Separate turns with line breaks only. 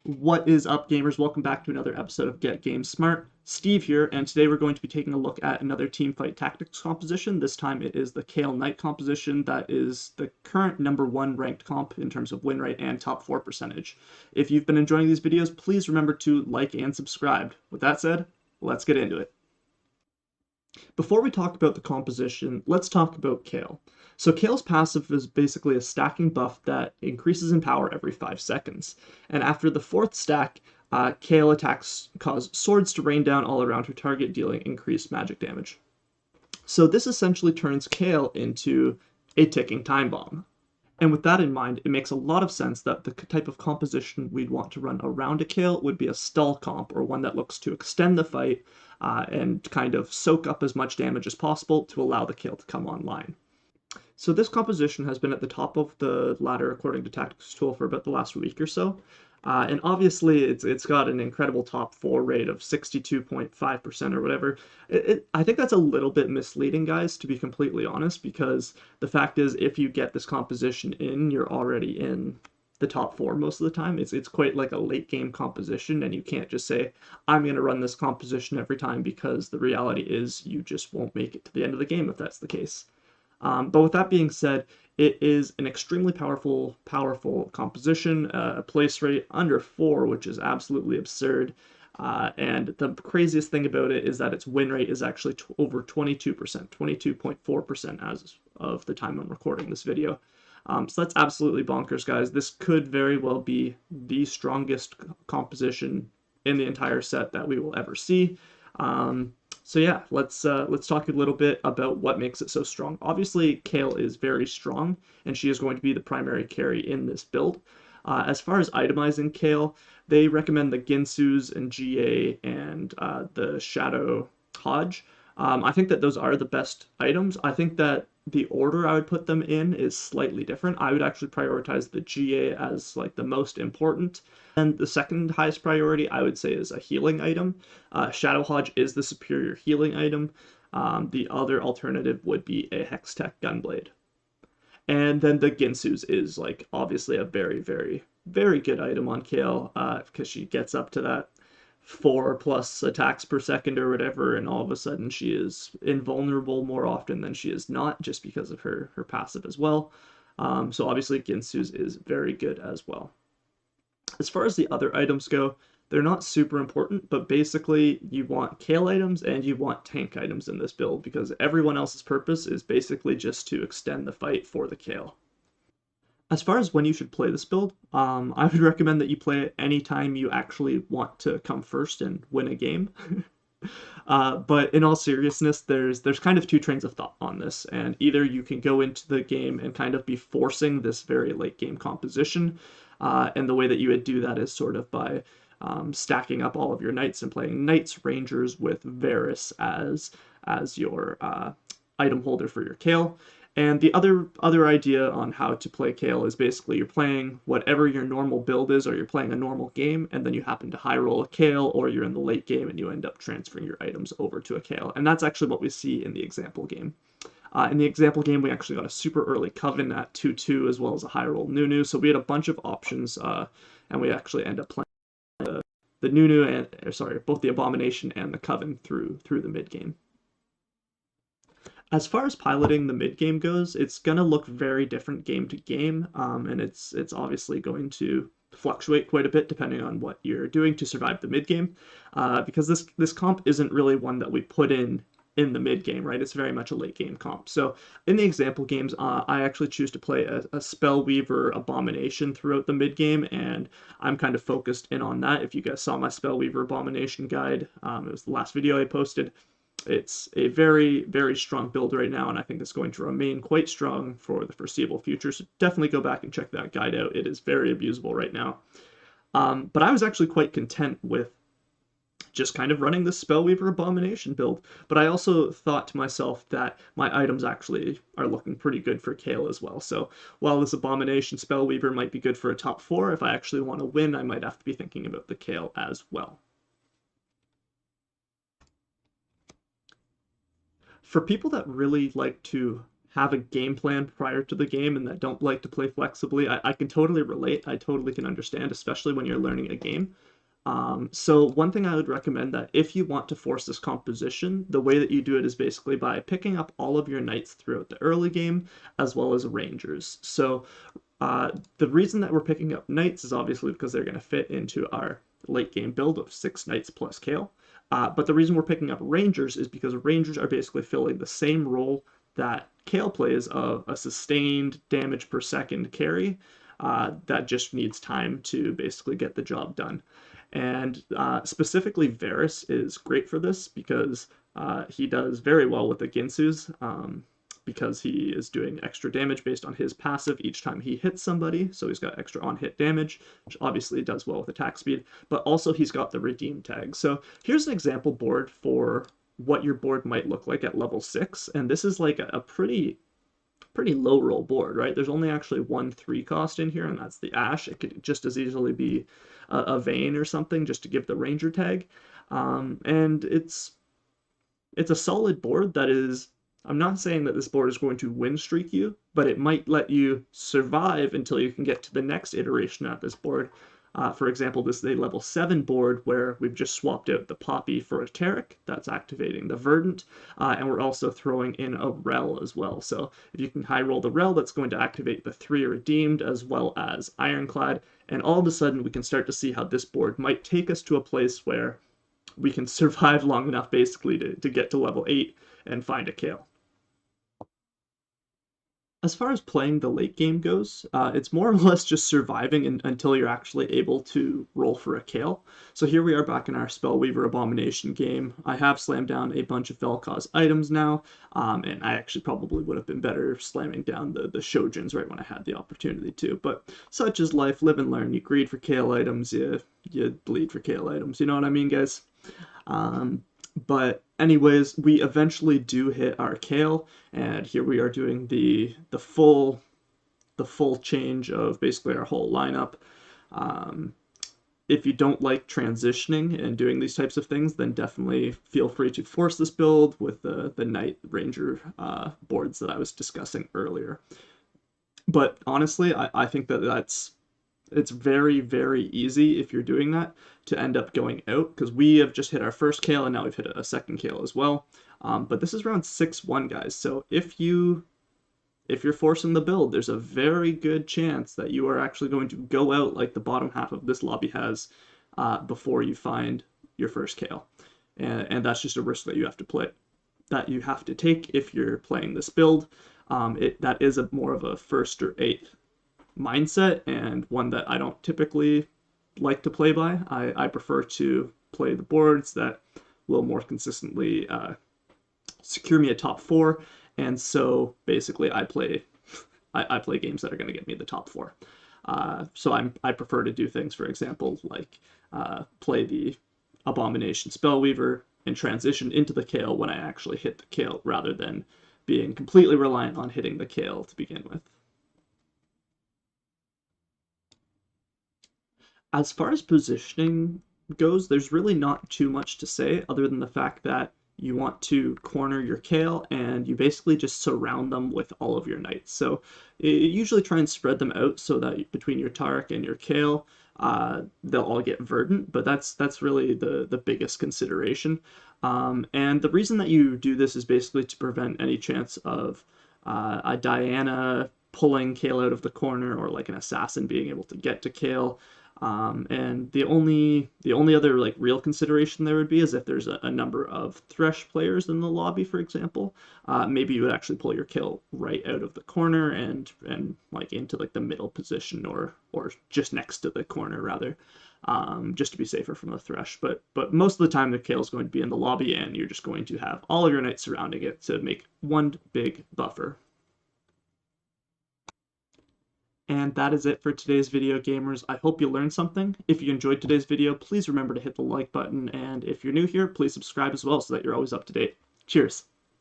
What is up, gamers? Welcome back to another episode of Get Game Smart. Steve here, and today we're going to be taking a look at another Teamfight Tactics composition. This time it is the Kayle Knight composition that is the current #1 ranked comp in terms of win rate and top 4 percentage. If you've been enjoying these videos, please remember to like and subscribe. With that said, let's get into it. Before we talk about the composition, let's talk about Kayle. So Kayle's passive is basically a stacking buff that increases in power every 5 seconds. And after the 4th stack, Kayle attacks cause swords to rain down all around her target, dealing increased magic damage. So this essentially turns Kayle into a ticking time bomb. And with that in mind, it makes a lot of sense that the type of composition we'd want to run around a Kayle would be a stall comp, or one that looks to extend the fight and kind of soak up as much damage as possible to allow the Kayle to come online. So this composition has been at the top of the ladder according to Tactics Tool for about the last week or so. And obviously it's got an incredible top 4 rate of 62.5% or whatever. I think that's a little bit misleading, guys, to be completely honest, because the fact is if you get this composition in, you're already in the top 4 most of the time. It's quite like a late game composition, and you can't just say, I'm going to run this composition every time, because the reality is you just won't make it to the end of the game if that's the case. But with that being said, it is an extremely powerful composition, a place rate under 4, which is absolutely absurd. And the craziest thing about it is that its win rate is actually over 22%, 22.4% as of the time I'm recording this video. So that's absolutely bonkers, guys. This could very well be the strongest composition in the entire set that we will ever see. So yeah, let's talk a little bit about what makes it so strong. Obviously, Kayle is very strong, and she is going to be the primary carry in this build. As far as itemizing Kayle, they recommend the Ginsus and GA and the Shadow Hodge. I think that those are the best items. I think that the order I would put them in is slightly different. I would actually prioritize the GA as like the most important. And the second highest priority I would say is a healing item. Shadow Hodge is the superior healing item. The other alternative would be a Hextech Gunblade. And then the Ginsus is like obviously a very, very, very good item on Kayle because she gets up to that 4+ attacks per second or whatever, and all of a sudden she is invulnerable more often than she is not, just because of her passive as well. So obviously Ginsu's is very good as well. As far as the other items go, they're not super important, but basically you want Kayle items and you want tank items in this build, because everyone else's purpose is basically just to extend the fight for the Kayle. As far as when you should play this build, I would recommend that you play it anytime you actually want to come first and win a game. But in all seriousness, there's kind of 2 trains of thought on this, and either you can go into the game and kind of be forcing this very late game composition, and the way that you would do that is sort of by stacking up all of your knights and playing knights rangers with Varus as your item holder for your Kayle. And the other idea on how to play Kayle is basically you're playing whatever your normal build is, or you're playing a normal game, and then you happen to high roll a Kayle, or you're in the late game and you end up transferring your items over to a Kayle. And that's actually what we see in the example game. In the example game, we actually got a super early Coven at 2/2, as well as a high roll Nunu. So we had a bunch of options, and we actually end up playing the Nunu and both the Abomination and the Coven through the mid game. As far as piloting the mid game goes, it's gonna look very different game to game, and it's obviously going to fluctuate quite a bit depending on what you're doing to survive the mid game, because this comp isn't really one that we put in the mid game, right? It's very much a late game comp. So in the example games, I actually choose to play a Spellweaver Abomination throughout the mid game, and I'm kind of focused in on that. If you guys saw my Spellweaver Abomination guide, it was the last video I posted. It's a very, very strong build right now, and I think it's going to remain quite strong for the foreseeable future. So definitely go back and check that guide out. It is very abusable right now. But I was actually quite content with just kind of running this Spellweaver Abomination build. But I also thought to myself that my items actually are looking pretty good for Kayle as well. So while this Abomination Spellweaver might be good for a top 4, if I actually want to win, I might have to be thinking about the Kayle as well. For people that really like to have a game plan prior to the game and that don't like to play flexibly, I can totally relate. I totally can understand, especially when you're learning a game. So one thing I would recommend that if you want to force this composition, the way that you do it is basically by picking up all of your knights throughout the early game, as well as rangers. So the reason that we're picking up knights is obviously because they're going to fit into our late game build of 6 knights plus Kayle. But the reason we're picking up rangers is because rangers are basically filling the same role that Kayle plays of a sustained damage per second carry that just needs time to basically get the job done. And specifically, Varus is great for this because he does very well with the Ginsus because he is doing extra damage based on his passive each time he hits somebody. So he's got extra on-hit damage, which obviously does well with attack speed, but also he's got the redeem tag. So here's an example board for what your board might look like at level 6, and this is like a pretty low roll board, right? There's only actually one 3 cost in here, and that's the Ash. It could just as easily be a Vayne or something just to give the Ranger tag. And it's a solid board that is, I'm not saying that this board is going to win streak you, but it might let you survive until you can get to the next iteration at this board. For example, this is a level 7 board where we've just swapped out the Poppy for a Taric. That's activating the Verdant, and we're also throwing in a Rel as well. So if you can high roll the Rel, that's going to activate the 3 Redeemed as well as Ironclad, and all of a sudden we can start to see how this board might take us to a place where we can survive long enough basically to get to level 8 and find a Kayle. As far as playing the late game goes, it's more or less just surviving until you're actually able to roll for a Kayle. So here we are back in our Spellweaver Abomination game. I have slammed down a bunch of Vel'Koz items now, and I actually probably would have been better slamming down the Shojins right when I had the opportunity to. But such is life, live and learn. You greed for Kayle items, you bleed for Kayle items. You know what I mean, guys? But anyways, we eventually do hit our Kayle, and here we are doing the full change of basically our whole lineup. If you don't like transitioning and doing these types of things, then definitely feel free to force this build with the Knight Ranger boards that I was discussing earlier. But honestly, I think that it's very, very easy if you're doing that to end up going out, because we have just hit our first Kayle and now we've hit a second Kayle as well. But this is round 6-1, guys. So if you're forcing the build, there's a very good chance that you are actually going to go out like the bottom half of this lobby has before you find your first Kayle. And that's just a risk that you have to take if you're playing this build. That is more of a first or 8th mindset, and one that I don't typically like to play by. I prefer to play the boards that will more consistently secure me a top 4, and so basically I play games that are going to get me the top 4. So I prefer to do things, for example, like play the Abomination Spellweaver and transition into the Kayle when I actually hit the Kayle, rather than being completely reliant on hitting the Kayle to begin with. As far as positioning goes, there's really not too much to say other than the fact that you want to corner your Kayle and you basically just surround them with all of your knights. So you usually try and spread them out so that between your Taric and your Kayle, they'll all get Verdant, but that's really the biggest consideration. And the reason that you do this is basically to prevent any chance of a Diana pulling Kayle out of the corner, or like an assassin being able to get to Kayle. And the only other like real consideration there would be is if there's a number of Thresh players in the lobby, for example. Maybe you would actually pull your Kayle right out of the corner and like into like the middle position, or just next to the corner rather, just to be safer from the Thresh. But most of the time the Kayle is going to be in the lobby, and you're just going to have all of your knights surrounding it to make one big buffer. And that is it for today's video, gamers. I hope you learned something. If you enjoyed today's video, please remember to hit the like button, and if you're new here, please subscribe as well so that you're always up to date. Cheers!